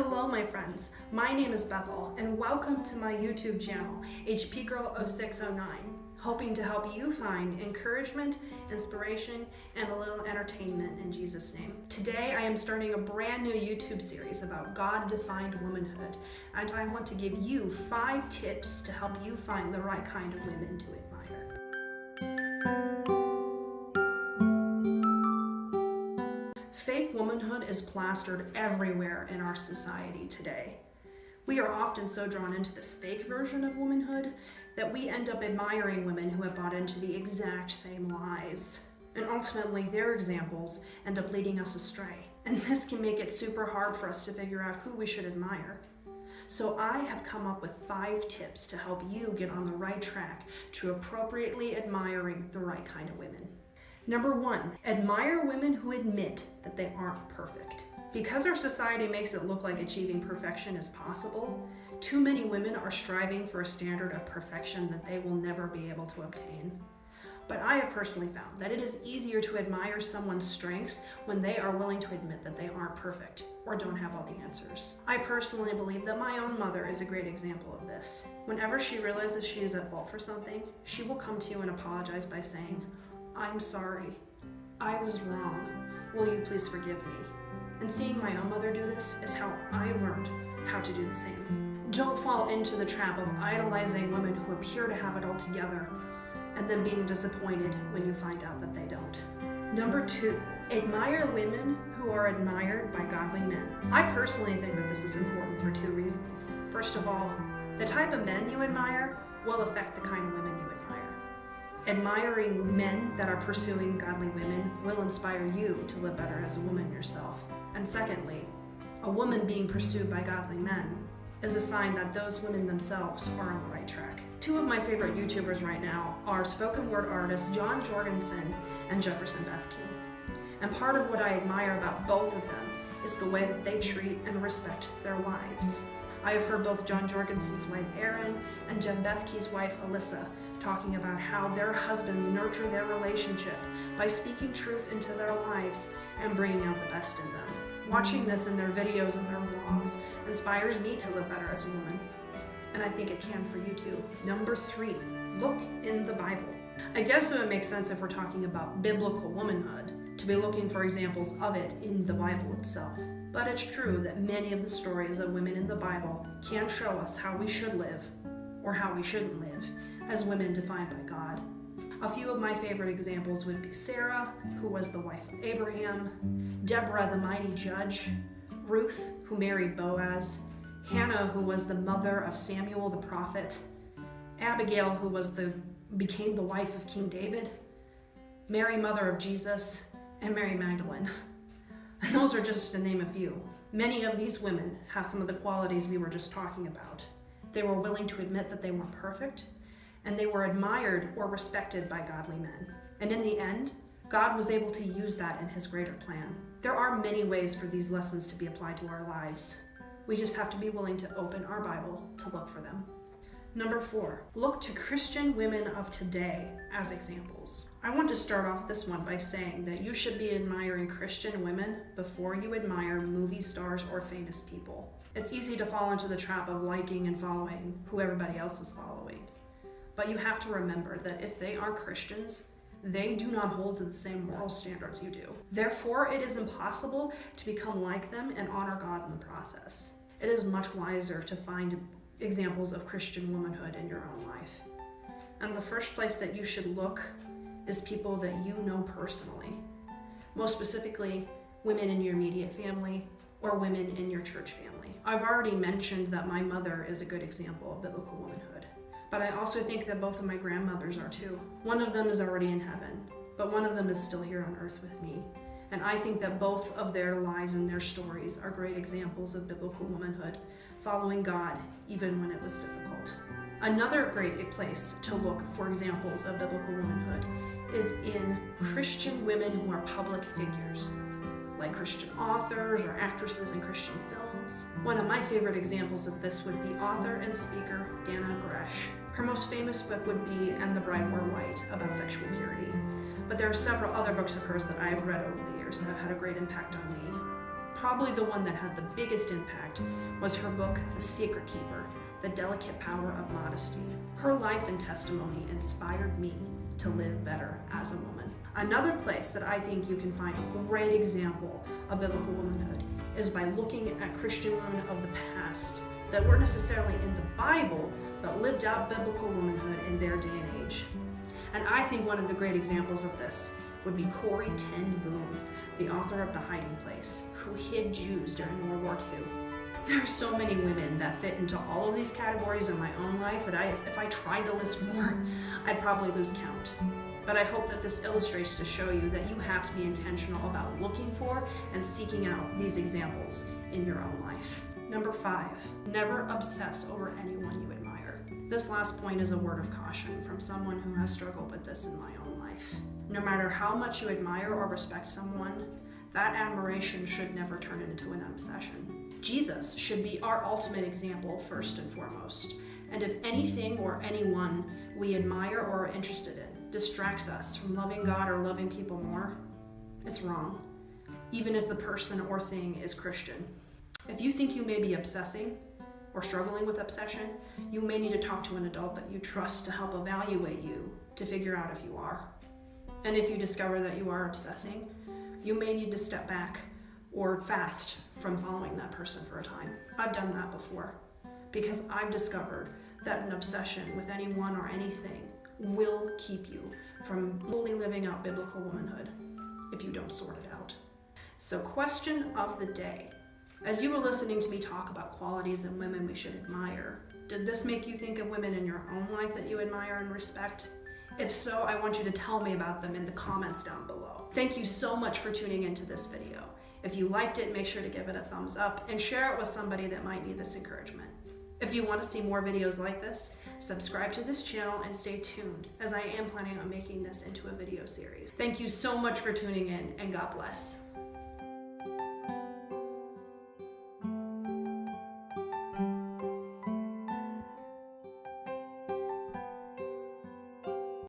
Hello my friends, my name is Bethel and welcome to my YouTube channel, HP Girl 0609, hoping to help you find encouragement, inspiration, and a little entertainment in Jesus' name. Today I am starting a brand new YouTube series about God-Defined Womanhood, and I want to give you 5 tips to help you find the right kind of women to admire. Fake womanhood is plastered everywhere in our society today. We are often so drawn into this fake version of womanhood that we end up admiring women who have bought into the exact same lies. And ultimately, their examples end up leading us astray. And this can make it super hard for us to figure out who we should admire. So I have come up with 5 tips to help you get on the right track to appropriately admiring the right kind of women. Number 1, admire women who admit that they aren't perfect. Because our society makes it look like achieving perfection is possible, too many women are striving for a standard of perfection that they will never be able to obtain. But I have personally found that it is easier to admire someone's strengths when they are willing to admit that they aren't perfect or don't have all the answers. I personally believe that my own mother is a great example of this. Whenever she realizes she is at fault for something, she will come to you and apologize by saying, "I'm sorry. I was wrong. Will you please forgive me?" And seeing my own mother do this is how I learned how to do the same. Don't fall into the trap of idolizing women who appear to have it all together and then being disappointed when you find out that they don't. Number 2, admire women who are admired by godly men. I personally think that this is important for 2 reasons. First of all, the type of men you admire will affect the kind of women you admire. Admiring men that are pursuing godly women will inspire you to live better as a woman yourself. And secondly, a woman being pursued by godly men is a sign that those women themselves are on the right track. 2 of my favorite YouTubers right now are spoken word artists John Jorgensen and Jefferson Bethany. And part of what I admire about both of them is the way that they treat and respect their wives. I have heard both John Jorgensen's wife Erin and Jen Bethke's wife Alyssa talking about how their husbands nurture their relationship by speaking truth into their lives and bringing out the best in them. Watching this in their videos and their vlogs inspires me to live better as a woman, and I think it can for you too. Number 3, look in the Bible. I guess it would make sense if we're talking about biblical womanhood to be looking for examples of it in the Bible itself. But it's true that many of the stories of women in the Bible can show us how we should live or how we shouldn't live as women defined by God. A few of my favorite examples would be Sarah, who was the wife of Abraham, Deborah, the mighty judge, Ruth, who married Boaz, Hannah, who was the mother of Samuel the prophet, Abigail, who became the wife of King David, Mary, mother of Jesus, and Mary Magdalene. And those are just to name a few. Many of these women have some of the qualities we were just talking about. They were willing to admit that they weren't perfect, and they were admired or respected by godly men. And in the end, God was able to use that in his greater plan. There are many ways for these lessons to be applied to our lives. We just have to be willing to open our Bible to look for them. Number 4, look to Christian women of today as examples. I want to start off this one by saying that you should be admiring Christian women before you admire movie stars or famous people. It's easy to fall into the trap of liking and following who everybody else is following. But you have to remember that if they are Christians, they do not hold to the same moral standards you do. Therefore, it is impossible to become like them and honor God in the process. It is much wiser to find examples of Christian womanhood in your own life. And the first place that you should look is people that you know personally. Most specifically, women in your immediate family or women in your church family. I've already mentioned that my mother is a good example of biblical womanhood, but I also think that both of my grandmothers are too. One of them is already in heaven, but one of them is still here on earth with me. And I think that both of their lives and their stories are great examples of biblical womanhood, following God even when it was difficult. Another great place to look for examples of biblical womanhood is in Christian women who are public figures, like Christian authors or actresses in Christian films. One of my favorite examples of this would be author and speaker Dana Gresh. Her most famous book would be And the Bride Wore White, about sexual purity. But there are several other books of hers that I have read over the years that have had a great impact on me. probably the one that had the biggest impact was her book, The Secret Keeper, The Delicate Power of Modesty. Her life and testimony inspired me to live better as a woman. Another place that I think you can find a great example of biblical womanhood is by looking at Christian women of the past that weren't necessarily in the Bible, but lived out biblical womanhood in their day and age. And I think one of the great examples of this would be Corrie ten Boom, the author of The Hiding Place, who hid Jews during World War II. There are so many women that fit into all of these categories in my own life that if I tried to list more, I'd probably lose count. But I hope that this illustrates to show you that you have to be intentional about looking for and seeking out these examples in your own life. Number 5, never obsess over anyone you admire. This last point is a word of caution from someone who has struggled with this in my own life. No matter how much you admire or respect someone, that admiration should never turn into an obsession. Jesus should be our ultimate example first and foremost. And if anything or anyone we admire or are interested in distracts us from loving God or loving people more, it's wrong, even if the person or thing is Christian. If you think you may be obsessing or struggling with obsession, you may need to talk to an adult that you trust to help evaluate you to figure out if you are. And if you discover that you are obsessing, you may need to step back or fast from following that person for a time. I've done that before because I've discovered that an obsession with anyone or anything will keep you from fully living out biblical womanhood if you don't sort it out. So, question of the day. As you were listening to me talk about qualities in women we should admire, did this make you think of women in your own life that you admire and respect? If so, I want you to tell me about them in the comments down below. Thank you so much for tuning into this video. If you liked it, make sure to give it a thumbs up and share it with somebody that might need this encouragement. If you want to see more videos like this, subscribe to this channel and stay tuned, as I am planning on making this into a video series. Thank you so much for tuning in, and God bless.